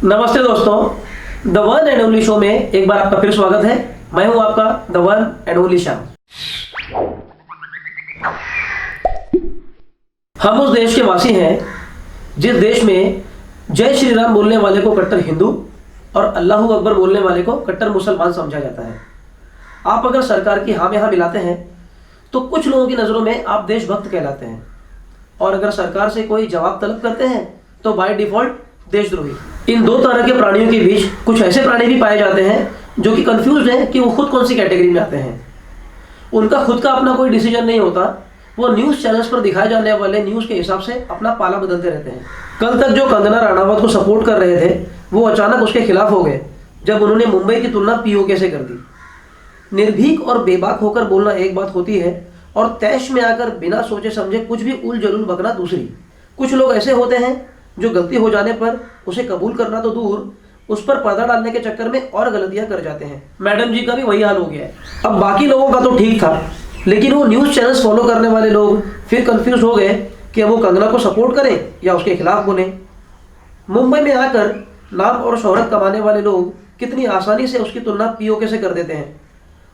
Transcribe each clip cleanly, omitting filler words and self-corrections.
नमस्ते दोस्तों, the one and only show में एक बार आपका फिर स्वागत है। मैं हूं आपका the one and only Shyam. हम उस देश के वासी हैं जिस देश में जय श्री राम बोलने वाले को कट्टर हिंदू और अल्लाहू अकबर बोलने वाले को कट्टर मुसलमान समझा जाता है। आप अगर सरकार की हाँ में हाँ मिलाते हैं तो कुछ लोगों की नज़रों में आप देशभक्त कहलाते हैं, और अगर सरकार से कोई जवाब तलब करते हैं तो बाय डिफॉल्ट देशद्रोही। इन दो तरह के प्राणियों के बीच कुछ ऐसे प्राणी भी पाए जाते हैं जो कि कंफ्यूज हैं कि वो खुद कौन सी कैटेगरी में आते हैं। उनका खुद का अपना कोई डिसीजन नहीं होता, वो न्यूज़ चैनल्स पर दिखाए जाने वाले न्यूज़ के हिसाब से अपना पाला बदलते रहते हैं। कल तक जो कंगना रनावत को सपोर्ट कर रहे थे वो अचानक उसके खिलाफ हो गए जब उन्होंने मुंबई की तुलना पीओके से कर दी। निर्भीक और बेबाक होकर बोलना एक बात होती है और तैश में आकर बिना सोचे समझे कुछ भी उल जलूल बकना दूसरी। कुछ लोग ऐसे होते हैं जो गलती हो जाने पर उसे कबूल करना तो दूर, उस पर पर्दा डालने के चक्कर में और गलतियां कर जाते हैं। मैडम जी का भी वही हाल हो गया है। अब बाकी लोगों का तो ठीक था, लेकिन वो न्यूज़ चैनल्स फॉलो करने वाले लोग फिर कंफ्यूज हो गए कि वो कंगना को सपोर्ट करें या उसके खिलाफ बोलें। मुंबई में आकर नाम और शोहरत कमाने वाले लोग कितनी आसानी से उसकी तुलना पीओके से कर देते हैं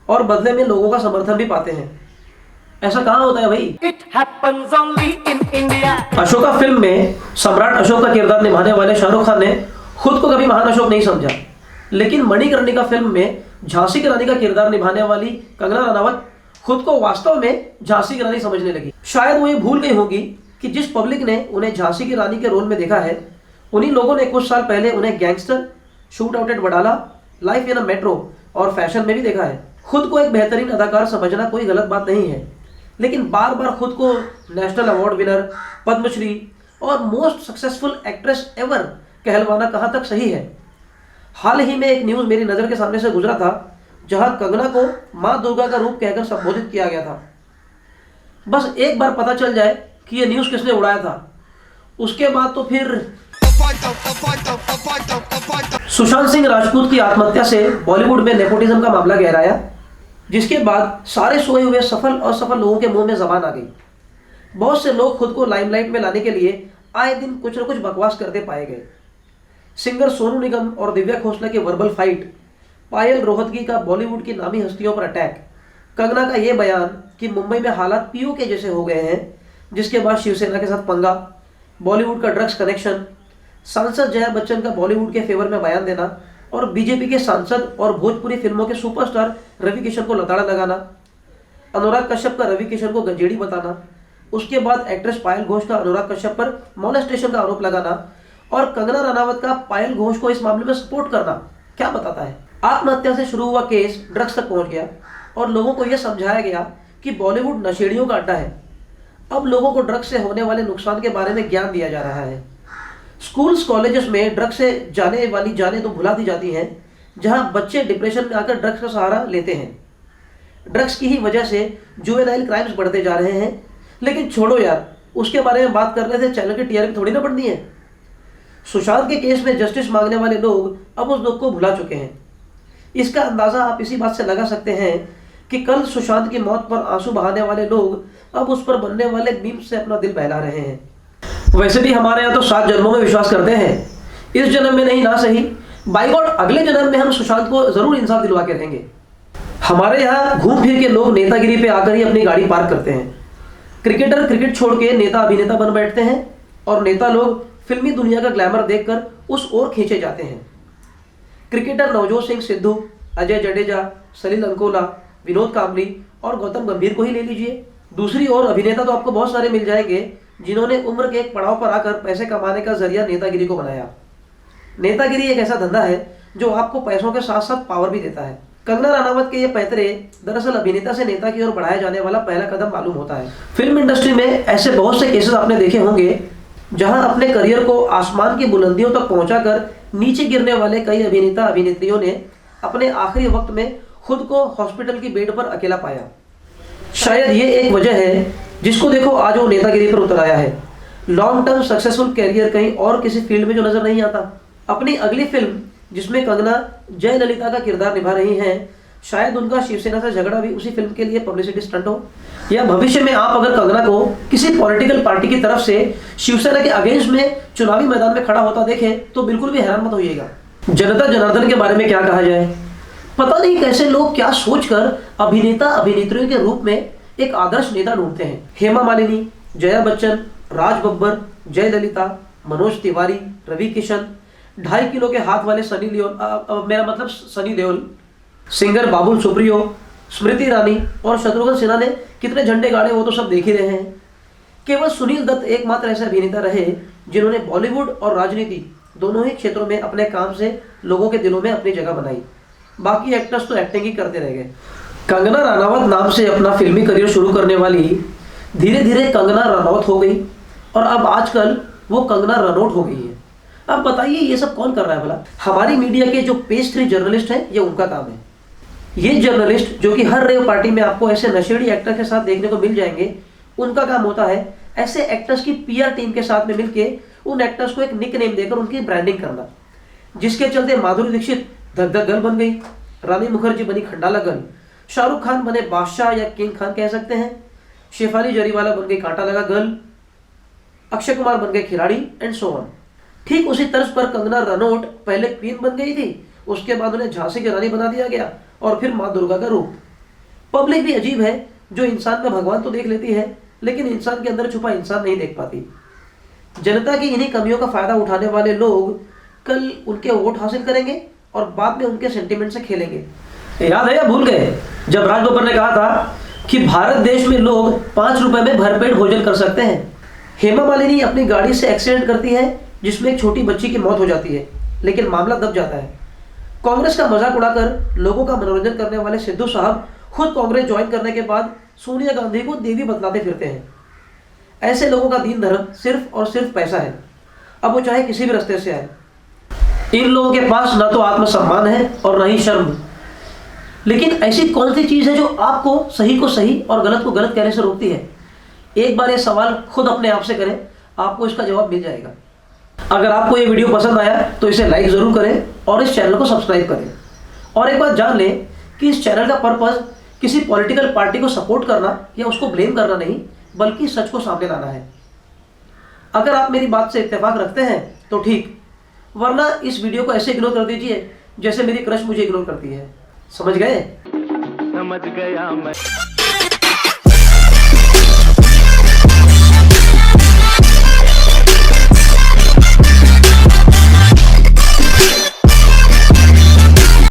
और बदले में लोगों का समर्थन भी पाते हैं। ऐसा कहाँ होता है भाई? It happens only in India. Ashoka film में सम्राट अशोक का किरदार निभाने वाले शाहरुख खान ने खुद को कभी महान अशोक नहीं समझा, लेकिन मणिकर्णिका फिल्म में झांसी की रानी का किरदार निभाने वाली कंगना रनावत खुद को वास्तव में झांसी की रानी समझने लगी। शायद वो ये भूल गई होगी कि जिस पब्लिक ने उन्हें झांसी की रानी के रोल में देखा है, उन्हीं लोगों ने कुछ साल पहले उन्हें gangster, shoot out at Wadala, life in a metro और फैशन में भी देखा है। खुद को एक बेहतरीन अदाकार समझना कोई गलत बात नहीं है, लेकिन बार बार खुद को नेशनल अवार्ड विनर, पद्मश्री और मोस्ट सक्सेसफुल एक्ट्रेस एवर कहलवाना कहाँ तक सही है? हाल ही में एक न्यूज़ मेरी नज़र के सामने से गुजरा था जहां कंगना को माँ दुर्गा का रूप कहकर संबोधित किया गया था। बस एक बार पता चल जाए कि ये न्यूज़ किसने उड़ाया था, उसके बाद तो फिर सुशांत सिंह राजपूत की आत्महत्या से बॉलीवुड में नेपोटिज्म का मामला गहराया, जिसके बाद सारे सोए हुए सफल और असफल लोगों के मुंह में जबान आ गई। बहुत से लोग खुद को लाइमलाइट में लाने के लिए आए दिन कुछ न कुछ बकवास करते पाए गए। सिंगर सोनू निगम और दिव्या खोसला की वर्बल फाइट, पायल रोहतगी का बॉलीवुड की नामी हस्तियों पर अटैक, कंगना का ये बयान कि मुंबई में हालात पीओके जैसे हो गए हैं, जिसके बाद शिवसेना के साथ पंगा, बॉलीवुड का ड्रग्स कनेक्शन, सांसद जया बच्चन का बॉलीवुड के फेवर में बयान देना और बीजेपी के सांसद और भोजपुरी फिल्मों के सुपरस्टार रवि किशन को लताड़ा लगाना, अनुराग कश्यप का रवि किशन को गंजेड़ी बताना, उसके बाद एक्ट्रेस पायल घोष का अनुराग कश्यप पर मॉलेस्टेशन का आरोप लगाना और कंगना रनावत का पायल घोष को इस मामले में सपोर्ट करना क्या बताता है? आत्महत्या से शुरू हुआ केस ड्रग्स तक पहुंच गया और लोगों को यह समझाया गया कि बॉलीवुड नशेड़ियों का अड्डा है। अब लोगों को ड्रग्स से होने वाले नुकसान के बारे में ज्ञान दिया जा रहा है। स्कूल्स कॉलेजेस में ड्रग्स से जाने वाली जाने तो भुला दी जाती हैं, जहां बच्चे डिप्रेशन में आकर ड्रग्स का सहारा लेते हैं। ड्रग्स की ही वजह से जुवेनाइल क्राइम्स बढ़ते जा रहे हैं, लेकिन छोड़ो यार, उसके बारे में बात करने से चैनल की टीआरपी थोड़ी ना बढ़नी है। सुशांत के केस में जस्टिस मांगने वाले लोग अब उस दुख को भुला चुके हैं। इसका अंदाजा आप इसी बात से लगा सकते हैं कि कल सुशांत की मौत पर आंसू बहाने वाले लोग अब उस पर बनने वाले मीम्स से अपना दिल बहला रहे हैं। वैसे भी हमारे यहाँ तो 7 जन्मों में विश्वास करते हैं, इस जन्म में नहीं ना सही, बाय गॉड अगले जन्म में हम सुशांत को जरूर इंसाफ दिलवा के रहेंगे। हमारे यहाँ घूम फिर के लोग नेतागिरी पे आकर ही अपनी गाड़ी पार्क करते हैं। क्रिकेटर क्रिकेट छोड़ के नेता अभिनेता बन बैठते हैं और नेता लोग फिल्मी दुनिया का ग्लैमर देखकर उस ओर खींचे जाते हैं। क्रिकेटर नवजोत सिंह सिद्धू, अजय जडेजा, सलील अंकोला, विनोद कांबली और गौतम गंभीर को ही ले लीजिए। दूसरी ओर अभिनेता तो आपको बहुत सारे मिल जाएंगे जिन्होंने उम्र के एक पड़ाव पर आकर पैसे कमाने का जरिया नेतागिरी को बनाया। नेतागिरी एक ऐसा धंधा है जो आपको पैसों के साथ साथ पावर भी देता है। कंगना रनावत के ये पैतरे दरअसल अभिनेता से नेता की ओर बढ़ाया जाने वाला पहला कदम मालूम होता है। फिल्म इंडस्ट्री में ऐसे बहुत से केसेस आपने देखे होंगे जहां अपने करियर को आसमान की बुलंदियों तक पहुंचाकर नीचे गिरने वाले कई अभिनेता अभिनेत्रियों ने अपने आखिरी वक्त में खुद को हॉस्पिटल की बेड पर अकेला पाया। शायद ये एक वजह है जिसको देखो आज वो नेतागिरी पर उतर आया है। लॉन्ग टर्म सक्सेसफुल कैरियर कहीं और किसी फील्ड में जो नजर नहीं आता। अपनी अगली फिल्म जिसमें कंगना जयललिता का किरदार निभा रही हैं, शायद उनका शिवसेना से झगड़ा भी उसी फिल्म के लिए पब्लिसिटी स्टंट हो, या भविष्य में आप अगर कंगना को किसी पॉलिटिकल पार्टी की तरफ से शिवसेना के अगेंस्ट में चुनावी मैदान में खड़ा होता देखें तो बिल्कुल भी हैरान मत होइएगा। जनता जनार्दन के बारे में क्या कहा जाए, पता नहीं कैसे लोग क्या सोचकर अभिनेता अभिनेत्रियों के रूप में एक आदर्श नेता ढूंढते हैं। हेमा मालिनी, जया बच्चन, राज बब्बर, जयललिता, मनोज तिवारी, रवि किशन, 2.5 किलो के हाथ वाले सनी लियोन, मेरा मतलब सनी देओल, सिंगर बाबुल सुप्रियो, स्मृति ईरानी और शत्रुघ्न सिन्हा ने कितने झंडे गाड़े वो तो सब देख ही रहे हैं। केवल सुनील दत्त एकमात्र ऐसे अभिनेता रहे जिन्होंने बॉलीवुड और राजनीति दोनों ही क्षेत्रों में अपने काम से लोगों के दिलों में अपनी जगह बनाई। बाकी एक्टर्स तो एक्टिंग ही करते रह गए। कंगना रनावत नाम से अपना फिल्मी करियर शुरू करने वाली धीरे धीरे कंगना रनौत हो गई और अब आजकल वो कंगना रनौट हो गई है। अब बताइए ये सब कौन कर रहा है भला? हमारी मीडिया के जो पेज 3 जर्नलिस्ट हैं, ये उनका काम है। ये जर्नलिस्ट जो कि हर रेव पार्टी में आपको ऐसे नशेड़ी एक्टर के साथ देखने को मिल जाएंगे, उनका काम होता है ऐसे एक्टर्स की पीआर टीम के साथ में मिलके उन एक्टर्स को एक निक नेम देकर उनकी ब्रांडिंग करना, जिसके चलते माधुरी दीक्षित धक धक गर्ल बन गई, रानी मुखर्जी बनी खंडाला गर्ल, शाहरुख खान बने बादशाह या किंग खान कह सकते हैं, शेफाली जरीवाला बन गई कांटा लगा गर्ल, अक्षय कुमार बन गए खिलाड़ी एंड सो ऑन। ठीक उसी तर्ज पर कंगना रनौट पहले क्वीन बन गई थी, उसके बाद उन्हें झांसी की रानी बना दिया गया और फिर माँ दुर्गा का रूप। पब्लिक भी अजीब है, जो इंसान में भगवान तो देख लेती है लेकिन इंसान के अंदर छुपा इंसान नहीं देख पाती। जनता की इन्हीं कमियों का फायदा उठाने वाले लोग कल उनके वोट हासिल करेंगे और बाद में उनके सेंटिमेंट से खेलेंगे। याद है या भूल गए जब राज बब्बर ने कहा था कि भारत देश में लोग 5 रुपए में भरपेट भोजन कर सकते हैं। हेमा मालिनी अपनी गाड़ी से एक्सीडेंट करती है जिसमें एक छोटी बच्ची की मौत हो जाती है, लेकिन मामला दब जाता है। कांग्रेस का मजाक उड़ाकर लोगों का मनोरंजन करने वाले सिद्धू साहब खुद कांग्रेस ज्वाइन करने के बाद सोनिया गांधी को देवी बतलाते फिरते हैं। ऐसे लोगों का दीन धर्म सिर्फ और सिर्फ पैसा है, अब वो चाहे किसी भी रास्ते से आए। इन लोगों के पास ना तो आत्मसम्मान है और ना ही शर्म। लेकिन ऐसी कौन सी चीज है जो आपको सही को सही और गलत को गलत कहने से रोकती है? एक बार ये सवाल खुद अपने आप से करें, आपको इसका जवाब मिल जाएगा। अगर आपको ये वीडियो पसंद आया तो इसे लाइक जरूर करें और इस चैनल को सब्सक्राइब करें। और एक बात जान लें कि इस चैनल का पर्पस किसी पॉलिटिकल पार्टी को सपोर्ट करना या उसको ब्लेम करना नहीं, बल्कि सच को सामने लाना है। अगर आप मेरी बात से इत्तेफाक रखते हैं तो ठीक, वरना इस वीडियो को ऐसे इग्नोर कर दीजिए जैसे मेरी क्रश मुझे इग्नोर करती है। समझ गए? समझ गया मैं।